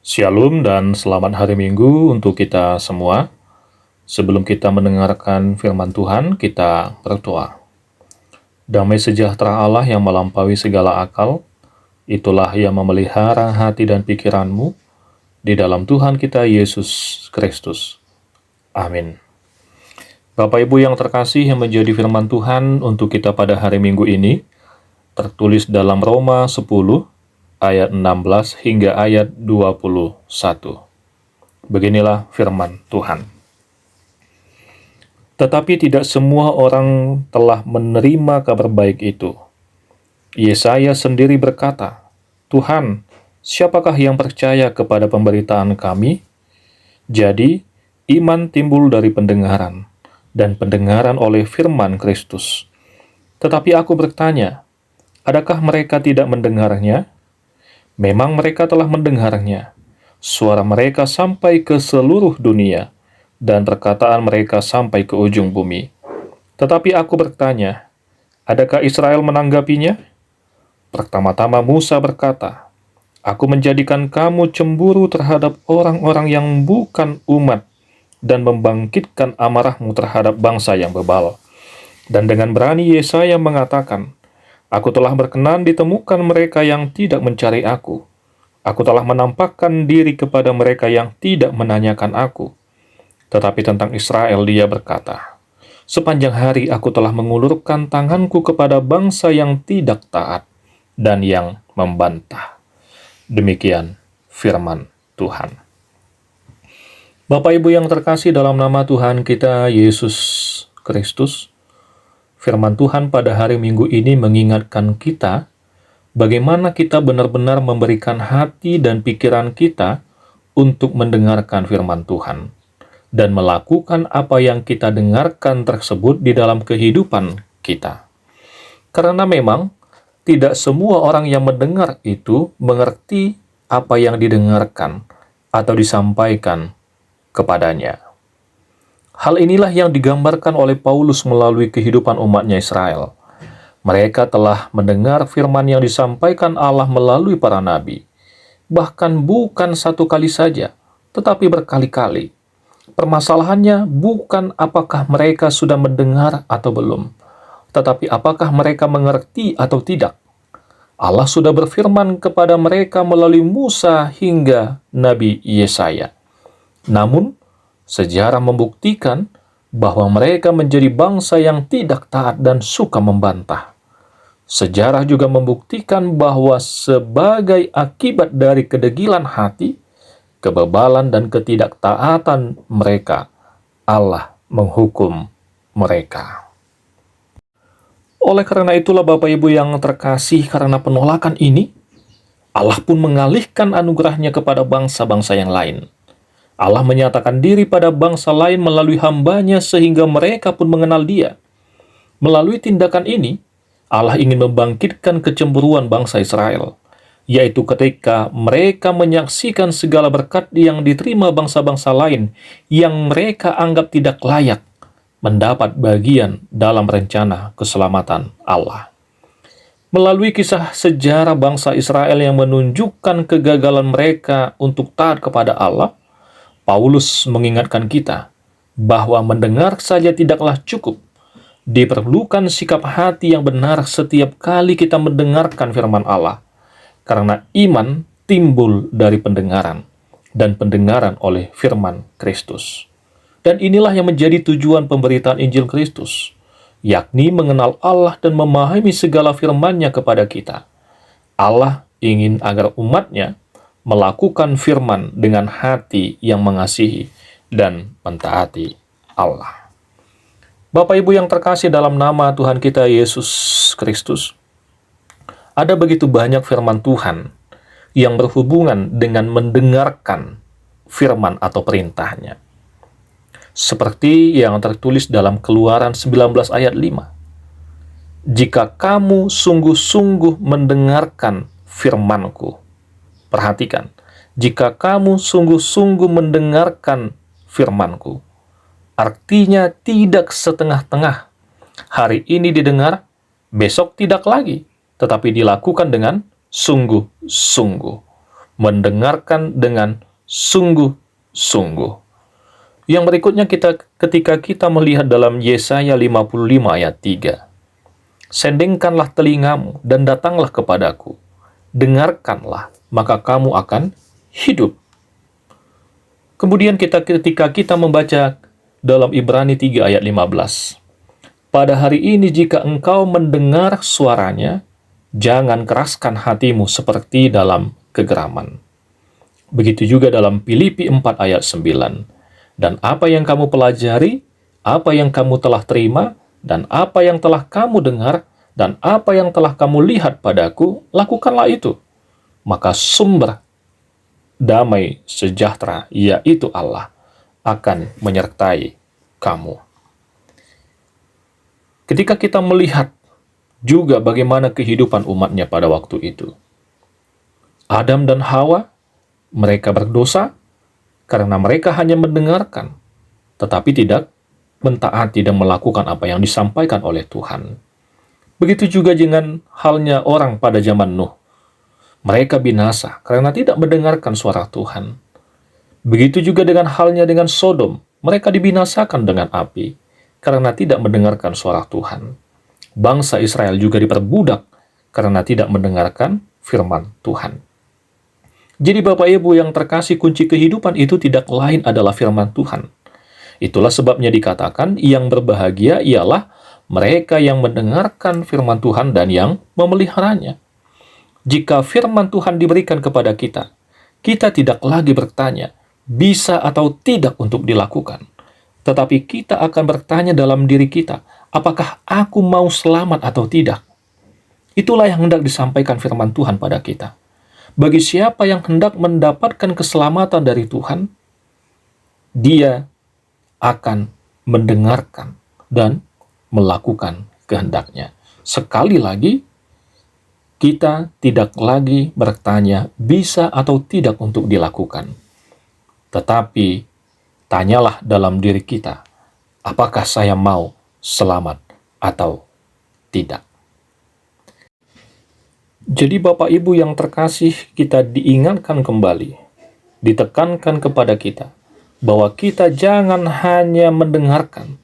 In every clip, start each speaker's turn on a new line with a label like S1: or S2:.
S1: Shalom dan selamat hari Minggu untuk kita semua. Sebelum kita mendengarkan firman Tuhan, kita berdoa. Damai sejahtera Allah yang melampaui segala akal, itulah yang memelihara hati dan pikiranmu di dalam Tuhan kita Yesus Kristus. Amin. Bapak Ibu yang terkasih, yang menjadi firman Tuhan untuk kita pada hari Minggu ini, tertulis dalam Roma 10, ayat 16 hingga ayat 21. Beginilah firman Tuhan. Tetapi tidak semua orang telah menerima kabar baik itu. Yesaya sendiri berkata, "Tuhan, siapakah yang percaya kepada pemberitaan kami?" Jadi, iman timbul dari pendengaran, dan pendengaran oleh firman Kristus. Tetapi aku bertanya, adakah mereka tidak mendengarnya? Memang mereka telah mendengarnya. Suara mereka sampai ke seluruh dunia, dan perkataan mereka sampai ke ujung bumi. Tetapi aku bertanya, adakah Israel menanggapinya? Pertama-tama Musa berkata, "Aku menjadikan kamu cemburu terhadap orang-orang yang bukan umat, dan membangkitkan amarahmu terhadap bangsa yang bebal." Dan dengan berani Yesaya mengatakan, "Aku telah berkenan ditemukan mereka yang tidak mencari aku. Aku telah menampakkan diri kepada mereka yang tidak menanyakan aku." Tetapi tentang Israel dia berkata, "Sepanjang hari aku telah mengulurkan tanganku kepada bangsa yang tidak taat dan yang membantah." Demikian firman Tuhan. Bapak Ibu yang terkasih dalam nama Tuhan kita Yesus Kristus, firman Tuhan pada hari Minggu ini mengingatkan kita bagaimana kita benar-benar memberikan hati dan pikiran kita untuk mendengarkan firman Tuhan dan melakukan apa yang kita dengarkan tersebut di dalam kehidupan kita. Karena memang tidak semua orang yang mendengar itu mengerti apa yang didengarkan atau disampaikan kepadanya. Hal inilah yang digambarkan oleh Paulus melalui kehidupan umatnya Israel. Mereka telah mendengar firman yang disampaikan Allah melalui para nabi. Bahkan bukan satu kali saja, tetapi berkali-kali. Permasalahannya bukan apakah mereka sudah mendengar atau belum, tetapi apakah mereka mengerti atau tidak. Allah sudah berfirman kepada mereka melalui Musa hingga Nabi Yesaya. Namun, sejarah membuktikan bahwa mereka menjadi bangsa yang tidak taat dan suka membantah. Sejarah juga membuktikan bahwa sebagai akibat dari kedegilan hati, kebebalan dan ketidaktaatan mereka, Allah menghukum mereka. Oleh karena itulah Bapak Ibu yang terkasih, karena penolakan ini, Allah pun mengalihkan anugerahnya kepada bangsa-bangsa yang lain. Allah menyatakan diri pada bangsa lain melalui hambanya sehingga mereka pun mengenal Dia. Melalui tindakan ini, Allah ingin membangkitkan kecemburuan bangsa Israel, yaitu ketika mereka menyaksikan segala berkat yang diterima bangsa-bangsa lain yang mereka anggap tidak layak mendapat bagian dalam rencana keselamatan Allah. Melalui kisah sejarah bangsa Israel yang menunjukkan kegagalan mereka untuk taat kepada Allah, Paulus mengingatkan kita bahwa mendengar saja tidaklah cukup. Diperlukan sikap hati yang benar setiap kali kita mendengarkan firman Allah, karena iman timbul dari pendengaran, dan pendengaran oleh firman Kristus. Dan inilah yang menjadi tujuan pemberitaan Injil Kristus, yakni mengenal Allah dan memahami segala firman-Nya kepada kita. Allah ingin agar umat-Nya melakukan firman dengan hati yang mengasihi dan mentaati Allah. Bapak Ibu yang terkasih dalam nama Tuhan kita Yesus Kristus, ada begitu banyak firman Tuhan yang berhubungan dengan mendengarkan firman atau perintahnya. Seperti yang tertulis dalam Keluaran 19 ayat 5. "Jika kamu sungguh-sungguh mendengarkan firman-Ku." Perhatikan, jika kamu sungguh-sungguh mendengarkan firman-Ku. Artinya tidak setengah-tengah. Hari ini didengar, besok tidak lagi, tetapi dilakukan dengan sungguh-sungguh. mendengarkan dengan sungguh-sungguh. Yang berikutnya ketika kita melihat dalam Yesaya 55 ayat 3. Sendengkanlah telingamu dan datanglah kepadaku. Dengarkanlah, maka kamu akan hidup. Kemudian ketika kita membaca dalam Ibrani 3 ayat 15. Pada hari ini jika engkau mendengar suaranya, jangan keraskan hatimu seperti dalam kegeraman. Begitu juga dalam Filipi 4 ayat 9. Dan apa yang kamu pelajari, apa yang kamu telah terima, dan apa yang telah kamu dengar, dan apa yang telah kamu lihat padaku, lakukanlah itu. Maka sumber damai sejahtera, yaitu Allah, akan menyertai kamu. Ketika kita melihat juga bagaimana kehidupan umatnya pada waktu itu. Adam dan Hawa, mereka berdosa karena mereka hanya mendengarkan, tetapi tidak mentaati dan melakukan apa yang disampaikan oleh Tuhan. Begitu juga dengan halnya orang pada zaman Nuh. Mereka binasa karena tidak mendengarkan suara Tuhan. Begitu juga dengan halnya dengan Sodom. Mereka dibinasakan dengan api karena tidak mendengarkan suara Tuhan. Bangsa Israel juga diperbudak karena tidak mendengarkan firman Tuhan. Jadi Bapak Ibu yang terkasih, kunci kehidupan itu tidak lain adalah firman Tuhan. Itulah sebabnya dikatakan yang berbahagia ialah mereka yang mendengarkan firman Tuhan dan yang memeliharanya. Jika firman Tuhan diberikan kepada kita, kita tidak lagi bertanya, bisa atau tidak untuk dilakukan. Tetapi kita akan bertanya dalam diri kita, apakah aku mau selamat atau tidak? Itulah yang hendak disampaikan firman Tuhan pada kita. Bagi siapa yang hendak mendapatkan keselamatan dari Tuhan, dia akan mendengarkan dan melakukan kehendaknya. Sekali lagi, kita tidak lagi bertanya bisa atau tidak untuk dilakukan. Tetapi, tanyalah dalam diri kita, apakah saya mau selamat atau tidak? Jadi Bapak Ibu yang terkasih, kita diingatkan kembali, ditekankan kepada kita, bahwa kita jangan hanya mendengarkan,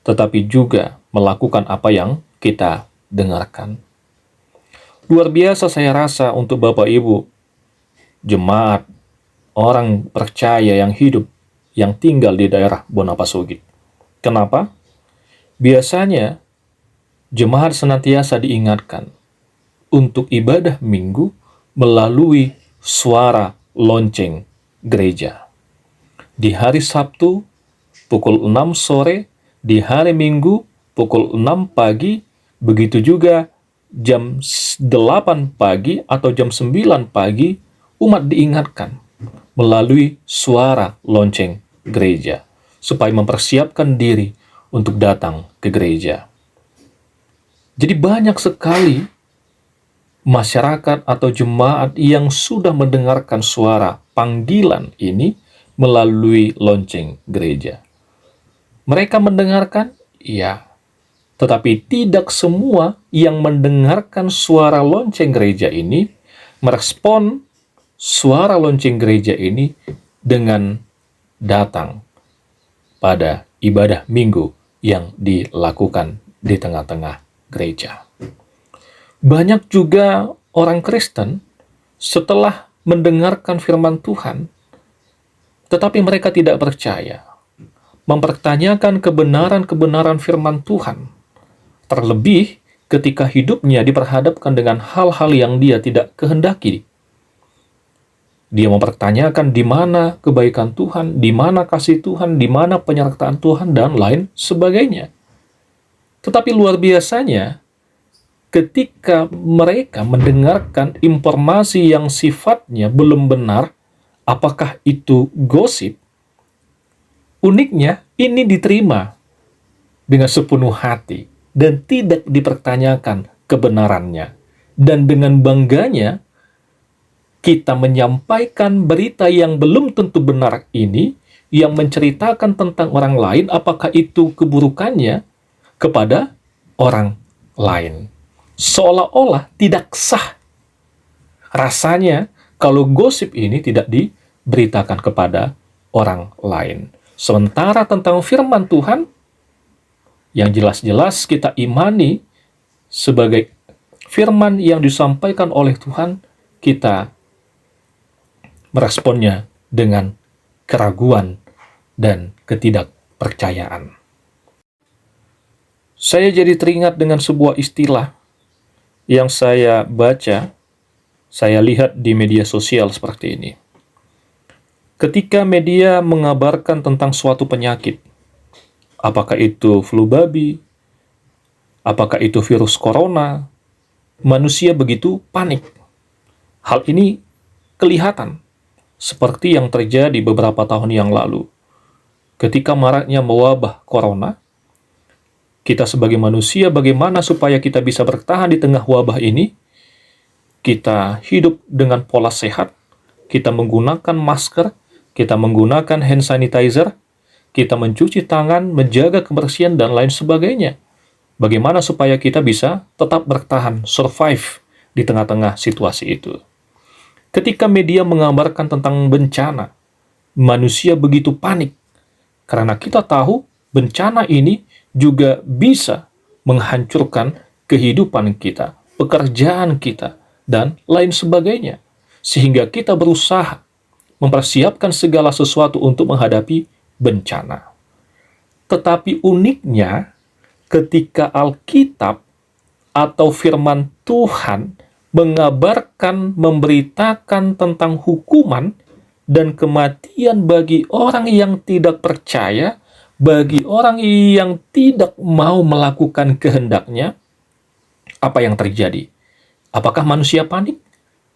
S1: tetapi juga melakukan apa yang kita dengarkan. Luar biasa saya rasa untuk Bapak Ibu, jemaat, orang percaya yang hidup, yang tinggal di daerah Bonapasugit. Kenapa? Biasanya, jemaat senantiasa diingatkan untuk ibadah minggu melalui suara lonceng gereja. Di hari Sabtu, pukul 6 sore, di hari Minggu, pukul 6 pagi, begitu juga jam 8 pagi atau jam 9 pagi, umat diingatkan melalui suara lonceng gereja, supaya mempersiapkan diri untuk datang ke gereja. Jadi banyak sekali masyarakat atau jemaat yang sudah mendengarkan suara panggilan ini melalui lonceng gereja. Mereka mendengarkan, iya, tetapi tidak semua yang mendengarkan suara lonceng gereja ini merespon suara lonceng gereja ini dengan datang pada ibadah minggu yang dilakukan di tengah-tengah gereja. Banyak juga orang Kristen setelah mendengarkan firman Tuhan, tetapi mereka tidak percaya, mempertanyakan kebenaran-kebenaran firman Tuhan, terlebih ketika hidupnya diperhadapkan dengan hal-hal yang dia tidak kehendaki. Dia mempertanyakan di mana kebaikan Tuhan, di mana kasih Tuhan, di mana penyertaan Tuhan, dan lain sebagainya. Tetapi luar biasanya, ketika mereka mendengarkan informasi yang sifatnya belum benar, apakah itu gosip? Uniknya, ini diterima dengan sepenuh hati dan tidak dipertanyakan kebenarannya. Dan dengan bangganya, kita menyampaikan berita yang belum tentu benar ini, yang menceritakan tentang orang lain, apakah itu keburukannya, kepada orang lain. Seolah-olah tidak sah. Rasanya, kalau gosip ini tidak diberitakan kepada orang lain. Sementara tentang firman Tuhan, yang jelas-jelas kita imani sebagai firman yang disampaikan oleh Tuhan, kita meresponnya dengan keraguan dan ketidakpercayaan. Saya jadi teringat dengan sebuah istilah yang saya baca, saya lihat di media sosial seperti ini. Ketika media mengabarkan tentang suatu penyakit, apakah itu flu babi, apakah itu virus corona, manusia begitu panik. Hal ini kelihatan seperti yang terjadi beberapa tahun yang lalu. Ketika maraknya wabah corona, kita sebagai manusia bagaimana supaya kita bisa bertahan di tengah wabah ini? Kita hidup dengan pola sehat, kita menggunakan masker, kita menggunakan hand sanitizer, kita mencuci tangan, menjaga kebersihan, dan lain sebagainya. Bagaimana supaya kita bisa tetap bertahan, survive di tengah-tengah situasi itu. Ketika media mengabarkan tentang bencana, manusia begitu panik. Karena kita tahu bencana ini juga bisa menghancurkan kehidupan kita, pekerjaan kita, dan lain sebagainya. Sehingga kita berusaha mempersiapkan segala sesuatu untuk menghadapi bencana. Tetapi uniknya, ketika Alkitab atau firman Tuhan mengabarkan, memberitakan tentang hukuman dan kematian bagi orang yang tidak percaya, bagi orang yang tidak mau melakukan kehendaknya, apa yang terjadi? Apakah manusia panik?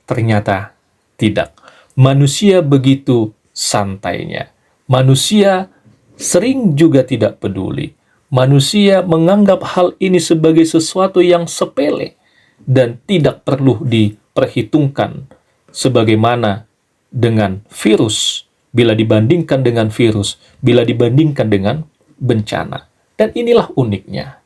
S1: Ternyata tidak. Manusia begitu santainya. Manusia sering juga tidak peduli. Manusia menganggap hal ini sebagai sesuatu yang sepele dan tidak perlu diperhitungkan, sebagaimana dengan virus, bila dibandingkan dengan virus, bila dibandingkan dengan bencana. Dan inilah uniknya.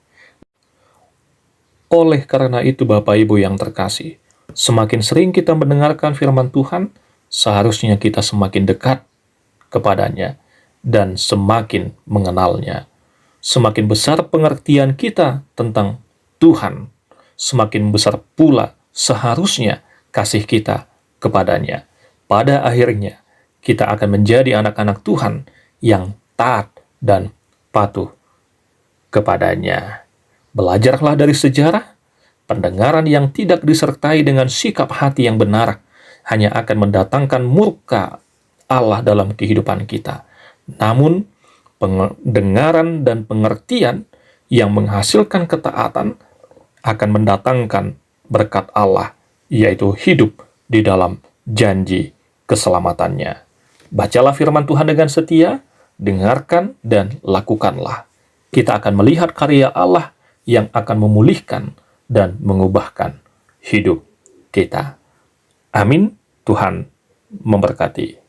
S1: Oleh karena itu, Bapak Ibu yang terkasih, semakin sering kita mendengarkan firman Tuhan, seharusnya kita semakin dekat kepadanya dan semakin mengenalnya. Semakin besar pengertian kita tentang Tuhan, semakin besar pula seharusnya kasih kita kepadanya. Pada akhirnya, kita akan menjadi anak-anak Tuhan yang taat dan patuh kepadanya. Belajarlah dari sejarah, pendengaran yang tidak disertai dengan sikap hati yang benar hanya akan mendatangkan murka Allah dalam kehidupan kita. Namun, pendengaran dan pengertian yang menghasilkan ketaatan akan mendatangkan berkat Allah, yaitu hidup di dalam janji keselamatannya. Bacalah firman Tuhan dengan setia, dengarkan dan lakukanlah. Kita akan melihat karya Allah yang akan memulihkan dan mengubahkan hidup kita. Amin. Tuhan memberkati.